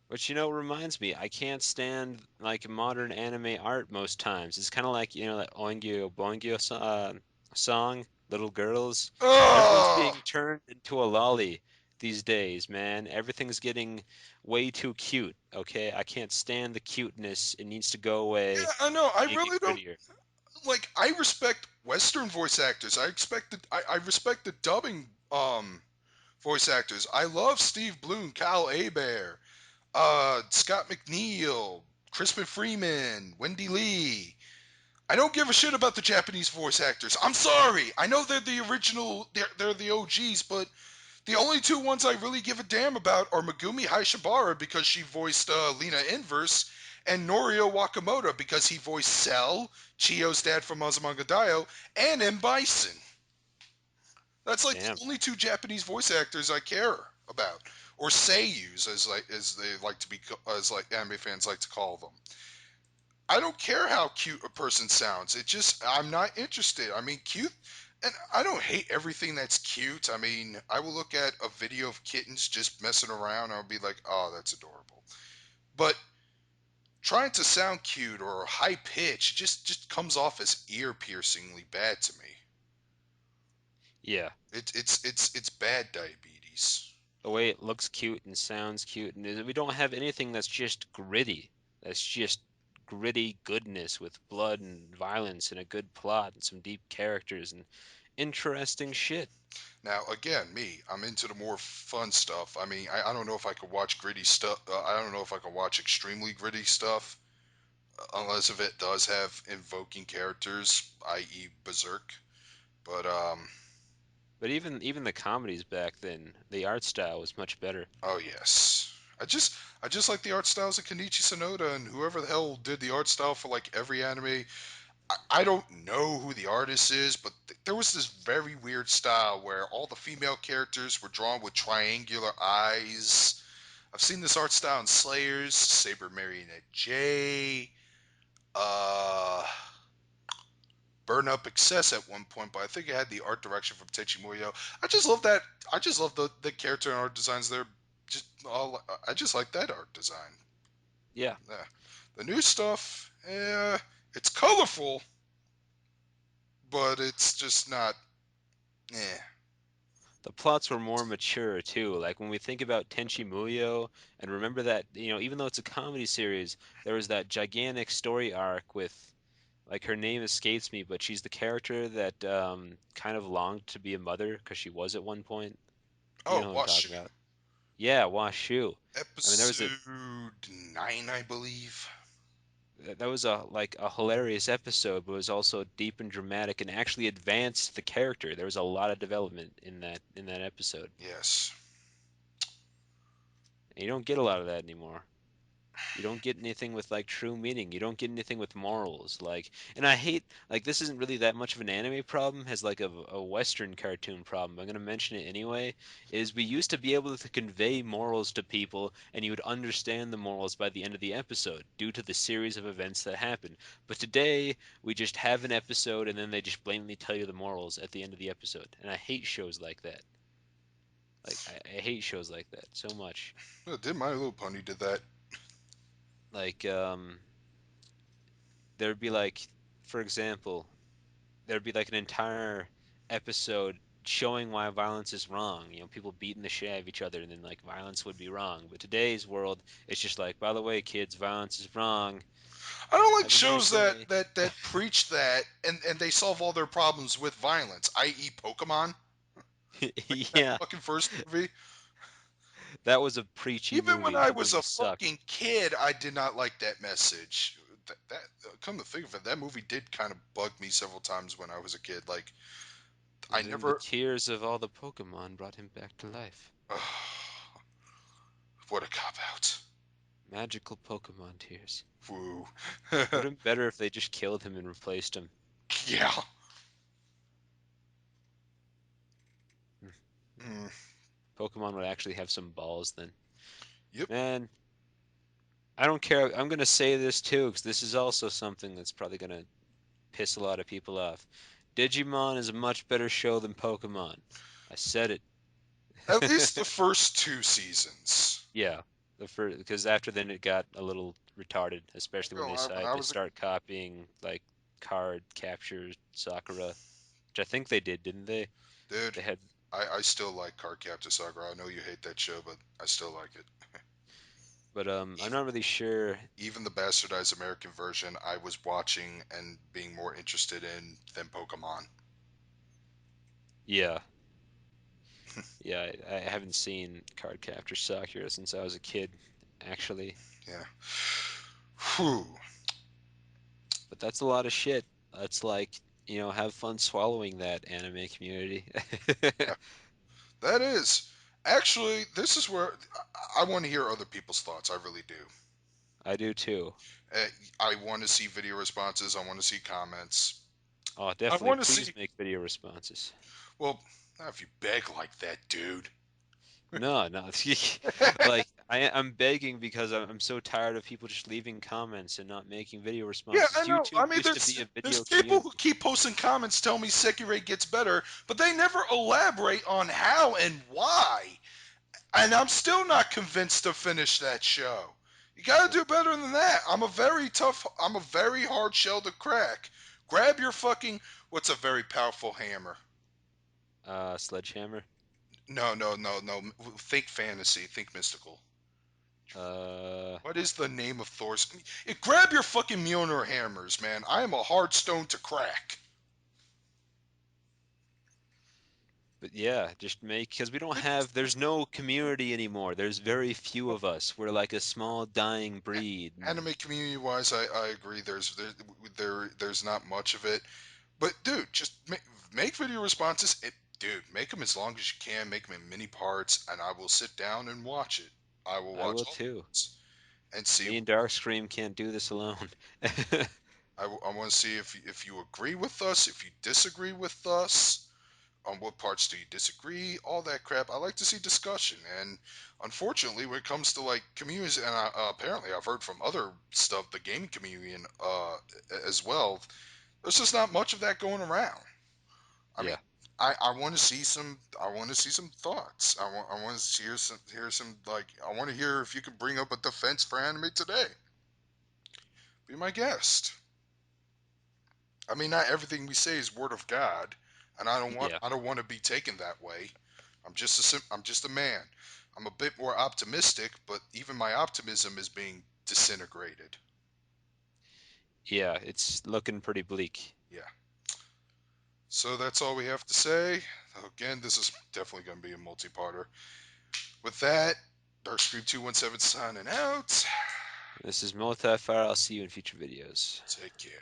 Which, reminds me, I can't stand like modern anime art most times. It's kind of like, that Oingyo Boingyo song, Little Girls. Everyone's Ugh! being turned into a lolly these days, man. Everything's getting way too cute, okay? I can't stand the cuteness. It needs to go away. Yeah, I know. I Make it really don't grittier. like. I respect Western voice actors. I respect the dubbing voice actors. I love Steve Bloom, Kyle Abair, Scott McNeil, Crispin Freeman, Wendy Lee. I don't give a shit about the Japanese voice actors. I'm sorry. I know they're the original, they're the OGs, but the only two ones I really give a damn about are Megumi Hayashibara because she voiced Lena Inverse, and Norio Wakamoto because he voiced Cell, Chio's dad from Azumanga Daioh, and M. Bison. That's like the Damn. only two Japanese voice actors I care about, or seiyus as they like to be as like anime fans like to call them. I don't care how cute a person sounds. It just I'm not interested. I mean, cute, and I don't hate everything that's cute. I mean, I will look at a video of kittens just messing around, and I'll be like, "Oh, that's adorable." But trying to sound cute or high pitch just comes off as ear piercingly bad to me. Yeah. It's bad diabetes. The way it looks cute and sounds cute, and we don't have anything that's just gritty. That's just gritty goodness with blood and violence and a good plot and some deep characters and interesting shit. Now, again, I'm into the more fun stuff. I mean, I don't know if I could watch gritty stuff. I don't know if I could watch extremely gritty stuff unless if it does have invoking characters, i.e., Berserk. But But even the comedies back then, the art style was much better. oh yes, I just like the art styles of Kenichi Sonoda and whoever the hell did the art style for like every anime. I don't know who the artist is, but there was this very weird style where all the female characters were drawn with triangular eyes. I've seen this art style in Slayers, Saber Marionette J, uh, Burn Up Excess at one point, but I think it had the art direction from Tenchi Muyo. I just love that. I just love the character and art designs there. Just all, I just like that art design. Yeah, Yeah. The new stuff, it's colorful, but it's just not. Eh. the plots were more mature too. Like when we think about Tenchi Muyo, and remember that, even though it's a comedy series, there was that gigantic story arc with, like, her name escapes me, but she's the character that kind of longed to be a mother because she was at one point. You Oh, know who I'm Washu. talking about. Yeah, Washu. I mean, there was Episode 9, I believe. that was a hilarious episode, but it was also deep and dramatic and actually advanced the character. There was a lot of development in that episode. Yes. And you don't get a lot of that anymore. You don't get anything with like true meaning. You don't get anything with morals. Like, and I hate, like, this isn't really that much of an anime problem, has like a Western cartoon problem. I'm gonna mention it anyway. Is we used to be able to convey morals to people, and you would understand the morals by the end of the episode due to the series of events that happen. But today we just have an episode, and then they just blatantly tell you the morals at the end of the episode. And I hate shows like that. Like, I hate shows like that so much. Oh, did My Little Pony did that? Like, there'd be like, for example, there'd be like an entire episode showing why violence is wrong. People beating the shit out of each other, and then like violence would be wrong. But today's world, it's just like, by the way, kids, violence is wrong. I don't like Have a nice shows that day. preach that and they solve all their problems with violence, i.e., Pokemon, like that Yeah, fucking first movie. that was a preachy Even when movie. I That was movie a sucked. fucking kid, I did not like that message. Come to think of it, that movie did kind of bug me several times when I was a kid. Like I And then the never. tears of all the Pokemon brought him back to life. What a cop out. Magical Pokemon tears. Woo. Would have been better if they just killed him and replaced him. Yeah. Hmm. Mm, Pokemon would actually have some balls then. yep. Man, I don't care. I'm gonna say this too, because this is also something that's probably gonna piss a lot of people off. Digimon is a much better show than Pokemon. I said At least it. the first two seasons. Yeah. The first, because after then it got a little retarded, I especially when go, they when decided I to was a start copying like card capture Sakura, which I think they did, didn't they? dude, They had, I still like Cardcaptor Sakura. I know you hate that show, but I still like it. but I'm Even not really sure. even the bastardized American version, I was watching and being more interested in than Pokemon. Yeah, yeah, I haven't seen card capture Sakura since I was a kid, actually. Yeah. Whew. But that's a lot of shit. That's like, have fun swallowing that anime community. Yeah. That is. Actually, this is where I want to hear other people's thoughts. I really do. I do too. Uh, I want to see video responses. I want to see comments. Oh, I definitely. want to Please see. make video responses. Well, not if you beg like that, dude. No, no. Like I'm begging because I'm so tired of people just leaving comments and not making video Yeah, responses. I know. I YouTube mean, used to be a there's video people who community. keep posting comments tell me Sekirei gets better, but they never elaborate on how and why. And I'm still not convinced to finish that show. You gotta do better than that. I'm a very hard shell to crack. Grab your fucking, what's a very powerful hammer? Sledgehammer. No, no, no, no. Think fantasy, think mystical. Uh, What is the name of Thor's? Grab your fucking Mjolnir hammers, man. I am a hard stone to crack. but yeah, just make because we don't have. There's no community anymore. There's very few of us. We're like a small dying breed. Anime community wise, I agree. There's not much of it. But dude, just make video responses. Dude, make them as long as you can. Make them in mini parts, and I will sit down and watch it. I will I watch will all too. parts and see. Me and Darkscream can't do this alone. I want to see if you agree with us, if you disagree with us, on what parts do you disagree, all that crap. I like to see discussion, and unfortunately, when it comes to like communities, and apparently I've heard from other stuff, the gaming community and as well, there's just not much of that going around. I mean, Yeah, I want to see some. I want to see some thoughts. I want to hear some like. I want to hear if you could bring up a defense for anime today. Be my guest. I mean, not everything we say is word of God, and yeah, I don't want to be taken that way. I'm just a man. I'm a bit more optimistic, but even my optimism is being disintegrated. yeah. It's looking pretty bleak. Yeah. So that's all we have to say. Again, this is definitely going to be a multi-parter. With that, Darkscream 217 signing out. This is Multifire. I'll see you in future videos. Take care.